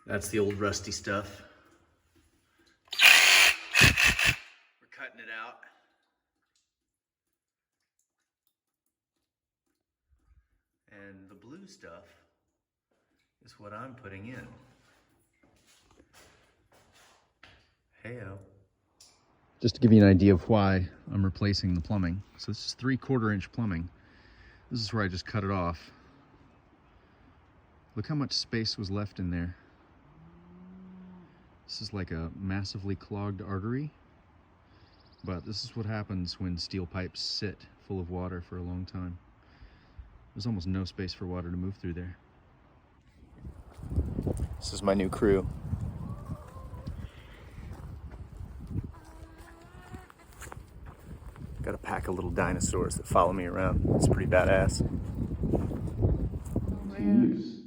That's the old rusty stuff. We're cutting it out. And the blue stuff is what I'm putting in. Heyo. Just to give you an idea of why I'm replacing the plumbing. So this is 3/4 inch plumbing. This is where I just cut it off. Look how much space was left in there. This is like a massively clogged artery. But this is what happens when steel pipes sit full of water for a long time. There's almost no space for water to move through there. This is my new crew. Got a pack of little dinosaurs that follow me around. It's pretty badass. To use.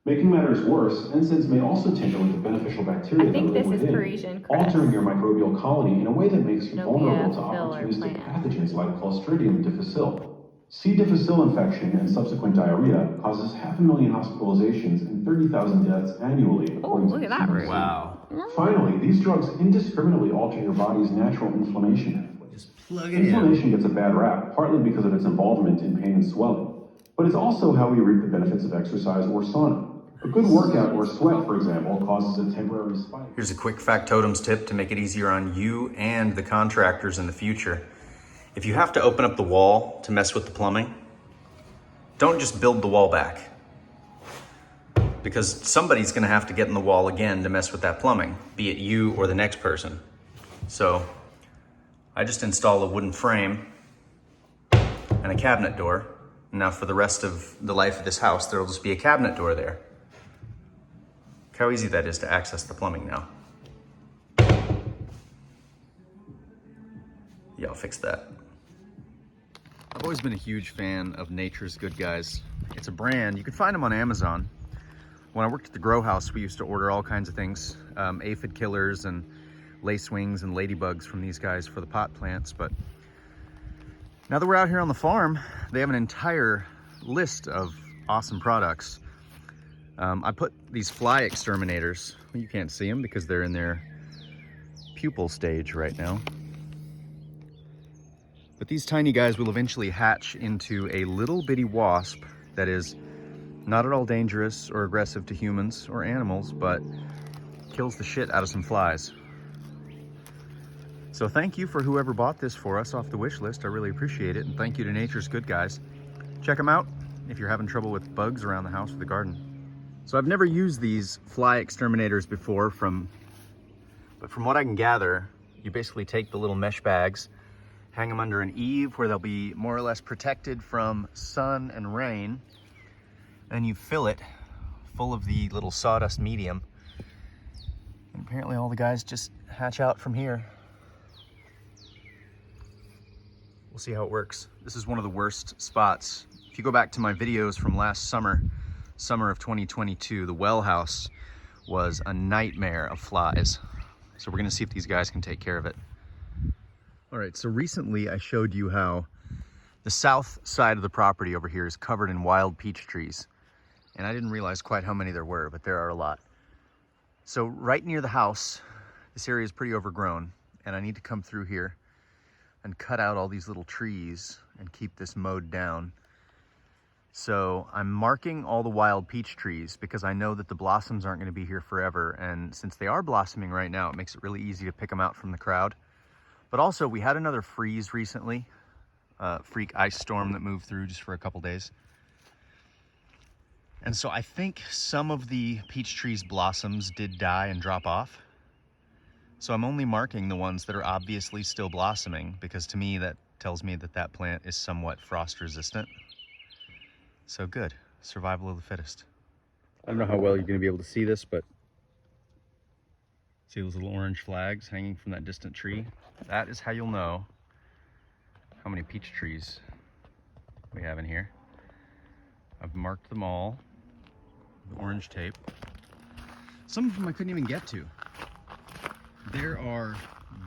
Making matters worse, NSAIDs may also tinker with the beneficial bacteria that live within, altering your microbial colony in a way that makes you vulnerable to opportunistic pathogens like Clostridium difficile. C. difficile infection and subsequent diarrhea causes 500,000 hospitalizations and 30,000 deaths annually, according to the CDC. Wow. Finally, these drugs indiscriminately alter your body's natural inflammation pathway. Just plug it in. Inflammation gets a bad rap, partly because of its involvement in pain and swelling, but it's also how we reap the benefits of exercise or sauna. A good workout or sweat, for example, causes a temporary spike. Here's a quick factotum's tip to make it easier on you and the contractors in the future. If you have to open up the wall to mess with the plumbing, don't just build the wall back. Because somebody's gonna have to get in the wall again to mess with that plumbing, be it you or the next person. So I just install a wooden frame and a cabinet door. Now for the rest of the life of this house, there'll just be a cabinet door there. Look how easy that is to access the plumbing now. Yeah, I'll fix that. I've always been a huge fan of Nature's Good Guys. It's a brand, you can find them on Amazon. When I worked at the grow house, we used to order all kinds of things, aphid killers and lacewings and ladybugs from these guys for the pot plants. But now that we're out here on the farm, they have an entire list of awesome products. I put these fly exterminators, well, you can't see them because they're in their pupal stage right now. But these tiny guys will eventually hatch into a little bitty wasp that is not at all dangerous or aggressive to humans or animals, but kills the shit out of some flies. So thank you for whoever bought this for us off the wish list. I really appreciate it. And thank you to Nature's Good Guys. Check them out if you're having trouble with bugs around the house or the garden. So I've never used these fly exterminators before, but from what I can gather, you basically take the little mesh bags, hang them under an eave where they'll be more or less protected from sun and rain, and you fill it full of the little sawdust medium. And apparently all the guys just hatch out from here. We'll see how it works. This is one of the worst spots. If you go back to my videos from last summer of 2022, the well house was a nightmare of flies. So we're gonna see if these guys can take care of it. All right, so recently I showed you how the south side of the property over here is covered in wild peach trees. And I didn't realize quite how many there were, but there are a lot. So right near the house, this area is pretty overgrown, and I need to come through here and cut out all these little trees and keep this mowed down. So I'm marking all the wild peach trees because I know that the blossoms aren't going to be here forever. And since they are blossoming right now, it makes it really easy to pick them out from the crowd. But also we had another freeze recently, freak ice storm that moved through just for a couple days. And so I think some of the peach trees' blossoms did die and drop off. So I'm only marking the ones that are obviously still blossoming, because to me that tells me that that plant is somewhat frost resistant. So good, survival of the fittest. I don't know how well you're gonna be able to see this, but see those little orange flags hanging from that distant tree? That is how you'll know how many peach trees we have in here. I've marked them all with orange tape. Some of them I couldn't even get to. There are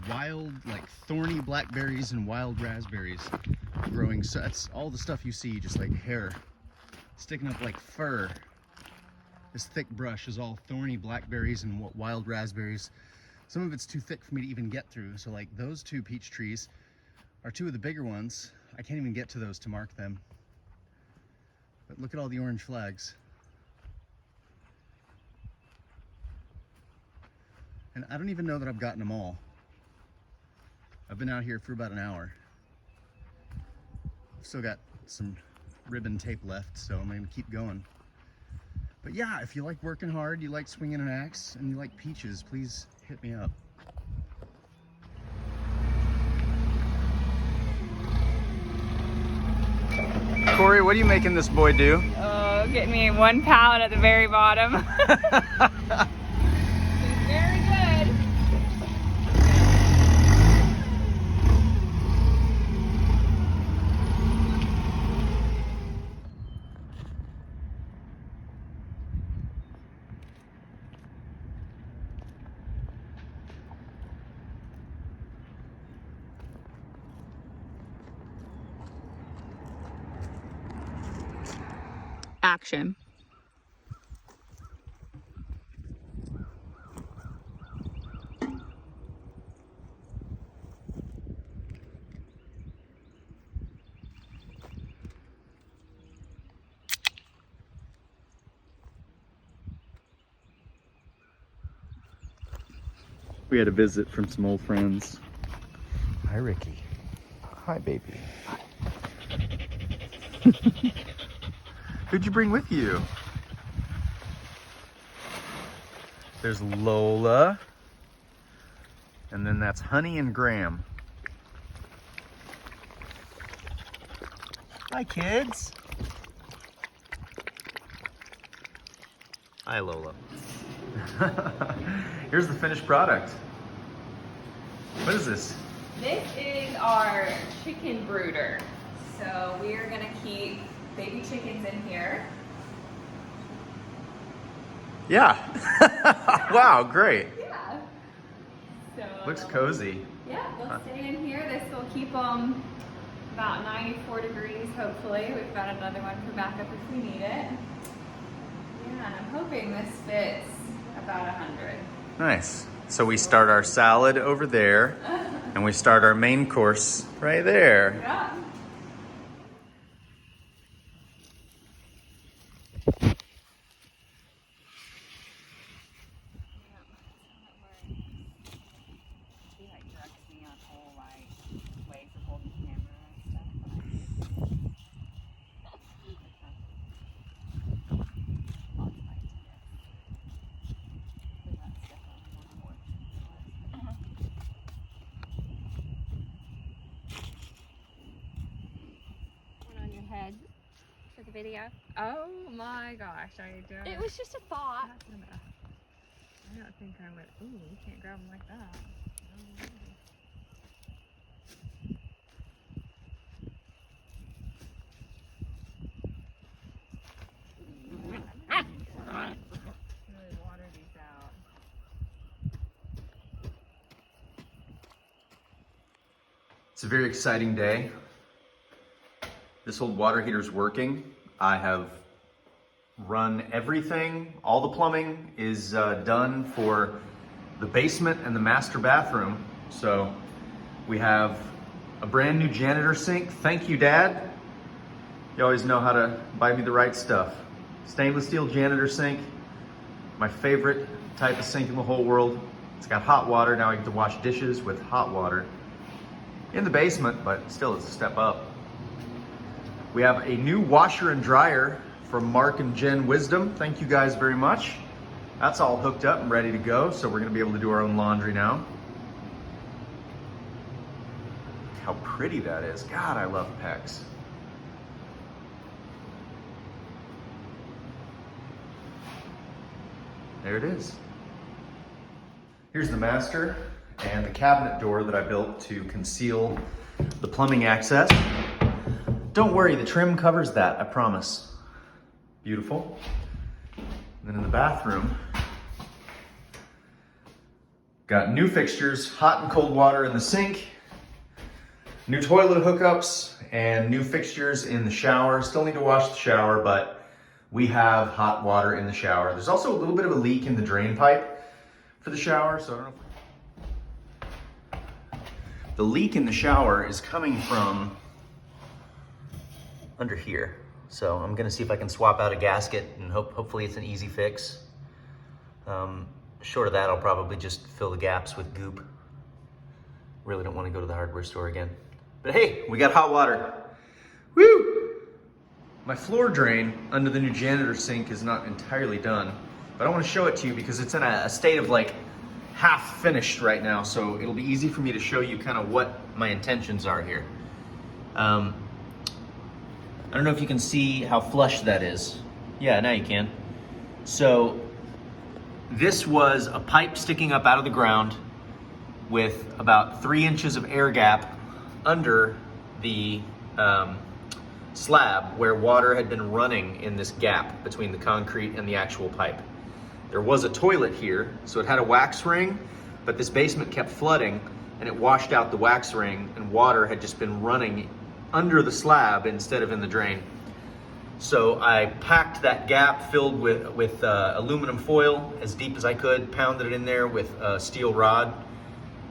wild, like thorny blackberries and wild raspberries growing. So that's all the stuff you see, just like hair sticking up like fur This thick brush is all thorny blackberries and wild raspberries. Some of it's too thick for me to even get through. So like those two peach trees are two of the bigger ones. I can't even get to those to mark them. But look at all the orange flags. And I don't even know that I've gotten them all. I've been out here for about an hour. I've still got some ribbon tape left, so I'm gonna keep going. But yeah, if you like working hard, you like swinging an axe, and you like peaches, please hit me up. Corey, what are you making this boy do? Oh, getting me 1 pound at the very bottom. He's very good. Action. We had a visit from some old friends. Hi, Ricky. Hi, baby. Who'd you bring with you? There's Lola. And then that's Honey and Graham. Hi, kids. Hi, Lola. Here's the finished product. What is this? This is our chicken brooder. So we are gonna keep baby chickens in here. Yeah. Wow, great. Yeah. So Looks cozy. Yeah, they'll stay in here. This will keep them about 94 degrees, hopefully. We've got another one for backup if we need it. Yeah, and I'm hoping this fits about 100. Nice. So we start our salad over there, and we start our main course right there. Yeah. Head for the video. Oh my gosh, I don't. It was just a thought. I don't think I would. Ooh, you can't grab them like that. Really water these out. It's a very exciting day. This old water heater's working. I have run everything. All the plumbing is done for the basement and the master bathroom. So we have a brand new janitor sink. Thank you, Dad. You always know how to buy me the right stuff. Stainless steel janitor sink. My favorite type of sink in the whole world. It's got hot water. Now I get to wash dishes with hot water in the basement, but still it's a step up. We have a new washer and dryer from Mark and Jen Wisdom. Thank you guys very much. That's all hooked up and ready to go, so we're gonna be able to do our own laundry now. How pretty that is. God, I love PEX. There it is. Here's the master and the cabinet door that I built to conceal the plumbing access. Don't worry, the trim covers that, I promise. Beautiful. And then in the bathroom, got new fixtures, hot and cold water in the sink, new toilet hookups, and new fixtures in the shower. Still need to wash the shower, but We have hot water in the shower. There's also a little bit of a leak in the drain pipe for the shower, so I don't know. The leak in the shower is coming from under here. So I'm gonna see if I can swap out a gasket and hopefully it's an easy fix. Short of that, I'll probably just fill the gaps with goop. Really don't want to go to the hardware store again. But hey, we got hot water. Woo! My floor drain under the new janitor sink is not entirely done, but I want to show it to you because it's in a state of like half finished right now, so it'll be easy for me to show you kind of what my intentions are here. I don't know if you can see how flush that is. Yeah, now you can. So this was a pipe sticking up out of the ground with about 3 inches of air gap under the slab where water had been running in this gap between the concrete and the actual pipe. There was a toilet here, so it had a wax ring, but this basement kept flooding and it washed out the wax ring and water had just been running under the slab instead of in the drain. So I packed that gap filled with aluminum foil as deep as I could, pounded it in there with a steel rod,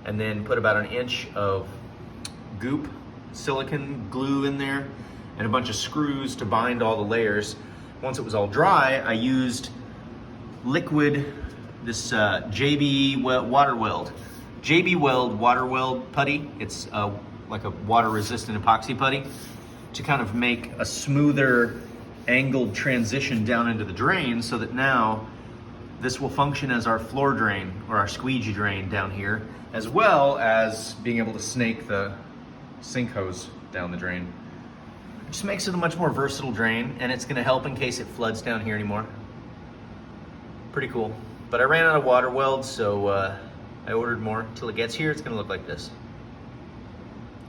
and then put about 1 inch of goop, silicone glue in there, and a bunch of screws to bind all the layers. Once it was all dry, I used liquid, this JB Water Weld. JB Weld Water Weld putty. It's like a water resistant epoxy putty to kind of make a smoother angled transition down into the drain so that now this will function as our floor drain or our squeegee drain down here, as well as being able to snake the sink hose down the drain. It just makes it a much more versatile drain, and it's gonna help in case it floods down here anymore. Pretty cool. But I ran out of water welds, so I ordered more. Till it gets here, it's gonna look like this.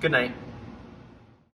Good night.